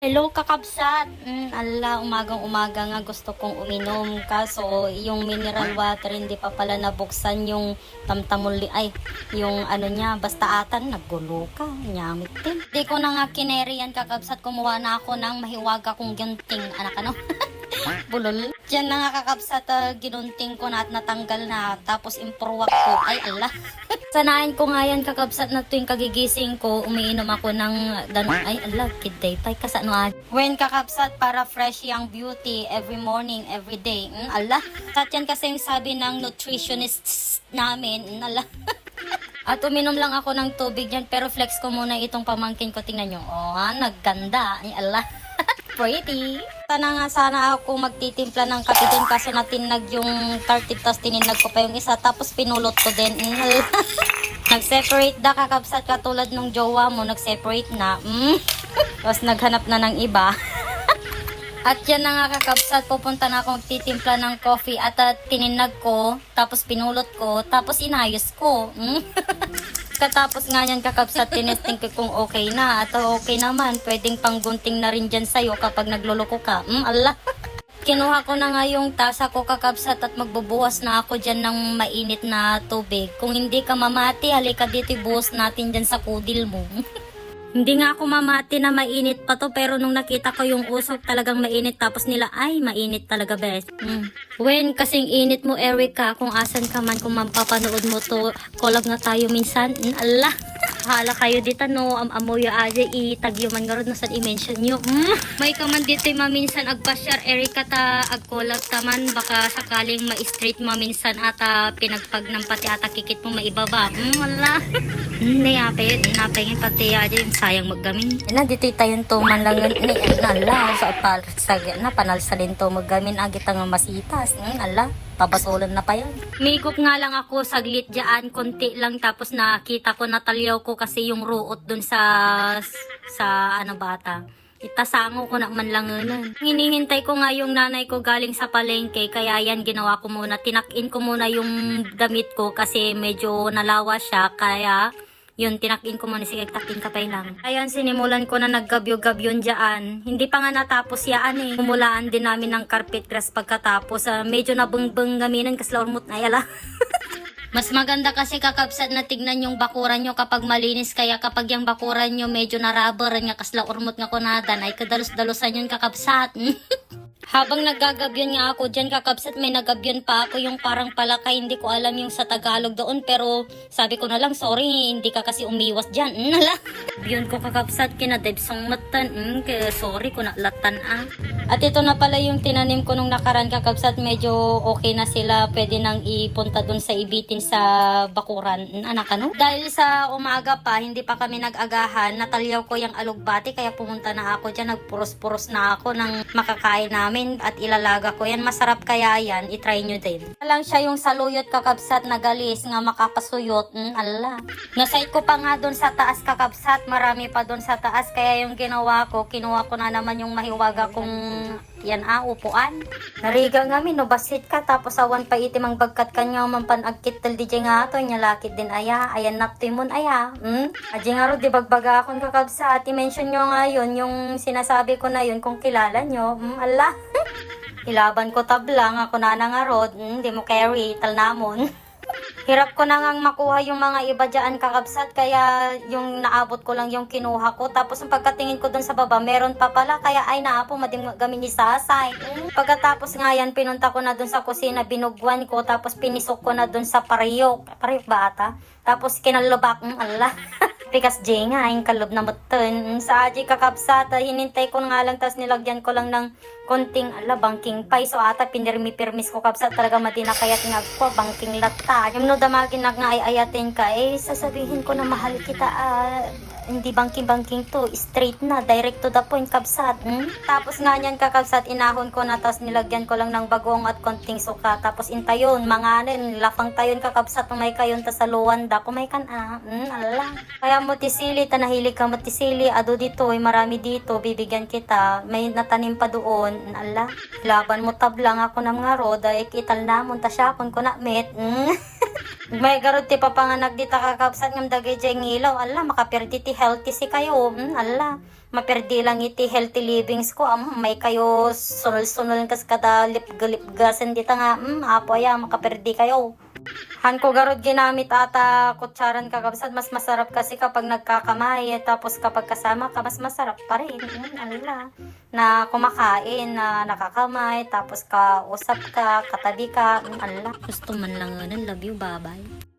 Hello kakabsat! Ala, umagang-umaga nga gusto kong uminom. Kaso, yung mineral water hindi pa pala nabuksan yung tamtamuli. Ay, yung ano niya, basta atan, naggulo ka. Nyamit din. Di ko na nga kineri yan kakabsat. Kumuha na ako ng mahiwaga kong ginting. Anak ano? Bulol. Diyan na nga kakabsat, ginunting ko na at natanggal na. Tapos impurwak ko. Ay, ala. Sanayin ko nga yan kakabsat na tuwing kagigising ko, umiinom ako ng ay ala, kiday pay kasano when kakabsat para fresh yung beauty every morning, every day. Ala. At yan kasi yung sabi ng nutritionists namin. Ala. At uminom lang ako ng tubig dyan, pero flex ko muna itong pamangkin ko. Tingnan nyo. Oh, nagganda. Ay ala. Pretty. Sana nga sana ako magtitimpla ng kape din kaso natinag yung cartid tapos tininag ko pa yung isa tapos pinulot ko din. Nag-separate da kakabsat katulad nung jowa mo, nag-separate na. Tapos naghanap na ng iba. At yan na nga kakabsat, pupunta na ako magtitimpla ng coffee at tininag ko, tapos pinulot ko, tapos inayos ko. Katapos nga yan kakabsat, tinesting ko kung okay na. At okay naman, pwedeng panggunting na rin dyan sa'yo kapag nagluloko ka. Ala. Kinuha ko na nga yung tasa ko kakabsat at magbubuwas na ako dyan ng mainit na tubig. Kung hindi ka mamati, halika dito buhos natin dyan sa kudil mo. Hindi nga ako mamati na mainit pa to, pero nung nakita ko yung usok talagang mainit, tapos nila ay mainit talaga best. When kasing init mo Erica, kung asan ka man, kung mapapanood mo to, collab na tayo minsan. Allah. Hala kayo dito no, amoy aja itagyo man garod na sad i-mention nyo. May kaman dito maminsan agpasyar Erica ta agkolab taman baka sakaling ma-straight maminsan ata pinagpag ng pati ata kikit mo maibaba. Wala. Napay pati aja yung sayang maggamin. Na dito tayong tuman lang ni nala sa na panalsalin to maggamin agit ang masitas. Ala. Papasulan na pa yan. Makeup nga lang ako saglit dyan, konti lang tapos nakita ko natalyaw ko kasi yung ruot dun sa ano bata. Itasango ko na man lang nun. Hinihintay ko nga yung nanay ko galing sa palengke kaya yan ginawa ko muna. Tinakin ko muna yung damit ko kasi medyo nalawa siya kaya yun, tinakin ko muna, sige, takin kapay lang. Ayan, sinimulan ko na naggabyo-gabyon dyan. Hindi pa nga natapos yaan eh. Humulaan din namin ng carpet grass pagkatapos. Medyo nabungbang gaminan kasi laurmot na yala. Mas maganda kasi kakabsat na tignan yung bakuran nyo kapag malinis. Kaya kapag yung bakuran nyo medyo na-rubber nga kasla urmot nga kunadan ay kadalos-dalusan yun kakabsat. Habang naggagabyon nga ako dyan kakabsat, may nagabyon pa ako yung parang palakay, hindi ko alam yung sa Tagalog doon, pero sabi ko na lang, sorry, hindi ka kasi umiwas dyan. Nala. Byon ko kakabsat, kinadebsong matan, kaya sorry ko nalatan At ito na pala yung tinanim ko nung nakaraan kakabsat, medyo okay na sila, pwede nang ipunta dun sa ibitin sa bakuran. Anak ano? Dahil sa umaga pa, hindi pa kami nag-agahan, natalyaw ko yung alugbati, kaya pumunta na ako dyan, nagpuros-puros na ako ng makakain namin. At ilalaga ko yan. Masarap kaya yan. I-try nyo din. Lang siya yung saluyot kakabsat na galis nga makapasuyot. Ala. Nasite ko pa nga doon sa taas kakabsat. Marami pa doon sa taas. Kaya yung ginawa ko, kinuha ko na naman yung mahiwaga kong yan upuan. Nariga nga minubasit ka. Tapos awan pa itim ang bagkat kanya mampanagkit tal di nga to. Nyalakit din aya. Ayan naptimon aya. Aji nga ro di bagbaga akong kakabsat. I-mention nyo nga yun. Yung sinasabi ko na yun kung kilala nyo. Ala. Ilaban ko tablang, ako na nangarod, hindi mo carry, tal namon. Hirap ko na ngang makuha yung mga iba dyan kakabsat, kaya yung naabot ko lang yung kinuha ko. Tapos yung pagkatingin ko dun sa baba, meron pa pala, kaya ay naapo, gamin ni Sasay. Pagkatapos nga yan, pinunta ko na dun sa kusina, binugwan ko, tapos pinisok ko na dun sa pariyok ba ata? Tapos kinalubak, ala. Pikas J nga, yung kalob na mutun. Sa aji kakabsat, hinintay ko nga lang, tas nilagyan ko lang ng konting banking pay. So ata pinirmi-pirmis ko kabsat, talaga madinakayat nga ko, banking lata. Yung no damagin na nga ay ayatin ka, sasabihin ko na mahal kita, hindi banking to, straight na, direct to the point kabsat. Tapos nga niyan kakabsat, inahon ko na, tapos nilagyan ko lang ng bagong at konting suka. Tapos intayon, manganin, lapang tayon kakabsat, may kayon ta sa luwanda, kumay kan ala. Kaya motisili, tanahili ka motisili, ado dito, marami dito, bibigyan kita, may natanim pa doon, ala. Laban mo tablang ako ng nga roda, ikital namon, tasyapon ko na met. May garot ti papanganak di takakapsat ngam dagay jay ngilaw. Ala, makaperdi ti healthy si kayo. Ala, maperdi lang iti healthy livings ko. May kayo sunol-sunol kas kada lipgalipgasan dita nga. Apo ya, makaperdi kayo. Han ko garot ginamit ata kutsaran kakabsat. Mas masarap kasi kapag nagkakamay. Tapos kapag kasama ka, mas masarap pa rin. Ala, na kumakain, na nakakamay. Tapos ka usap ka, katabi ka. Ala, gusto man lang nun. Love you, bye-bye.